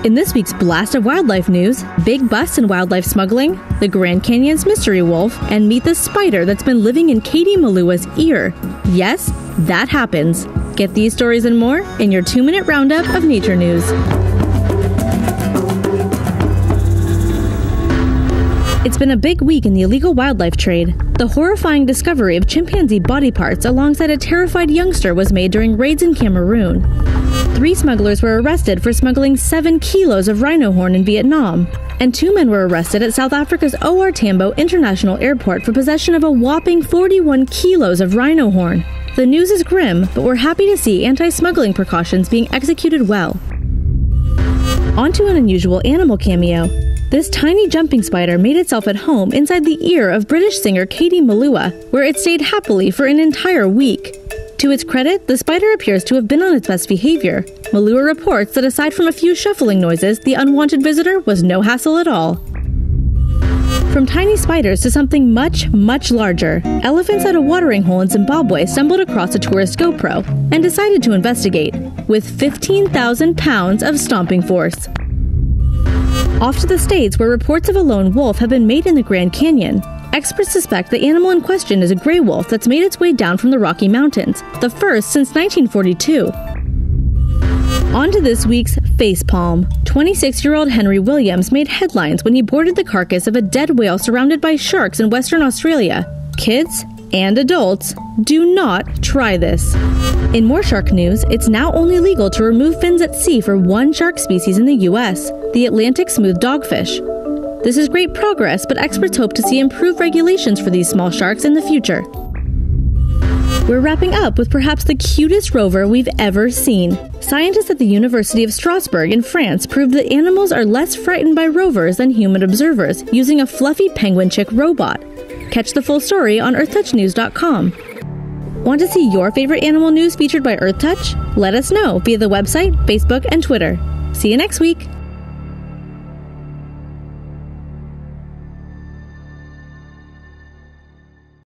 In this week's Blast of Wildlife news, big busts in wildlife smuggling, the Grand Canyon's mystery wolf, and meet the spider that's been living in Katie Melua's ear. Yes, that happens. Get these stories and more in your 2-minute roundup of nature news. It's been a big week in the illegal wildlife trade. The horrifying discovery of chimpanzee body parts alongside a terrified youngster was made during raids in Cameroon. 3 smugglers were arrested for smuggling 7 kilos of rhino horn in Vietnam. And 2 men were arrested at South Africa's OR Tambo International Airport for possession of a whopping 41 kilos of rhino horn. The news is grim, but we're happy to see anti-smuggling precautions being executed well. On to an unusual animal cameo. This tiny jumping spider made itself at home inside the ear of British singer Katie Melua, where it stayed happily for an entire week. To its credit, the spider appears to have been on its best behavior. Melua reports that aside from a few shuffling noises, the unwanted visitor was no hassle at all. From tiny spiders to something much, much larger, elephants at a watering hole in Zimbabwe stumbled across a tourist GoPro and decided to investigate, with 15,000 pounds of stomping force. Off to the States, where reports of a lone wolf have been made in the Grand Canyon. Experts suspect the animal in question is a gray wolf that's made its way down from the Rocky Mountains, the first since 1942. On to this week's facepalm. 26-year-old Henry Williams made headlines when he boarded the carcass of a dead whale surrounded by sharks in Western Australia. Kids and adults, do not try this. In more shark news, it's now only legal to remove fins at sea for one shark species in the U.S., the Atlantic smooth dogfish. This is great progress, but experts hope to see improved regulations for these small sharks in the future. We're wrapping up with perhaps the cutest rover we've ever seen. Scientists at the University of Strasbourg in France proved that animals are less frightened by rovers than human observers using a fluffy penguin chick robot. Catch the full story on earthtouchnews.com. Want to see your favorite animal news featured by EarthTouch? Let us know via the website, Facebook, and Twitter. See you next week!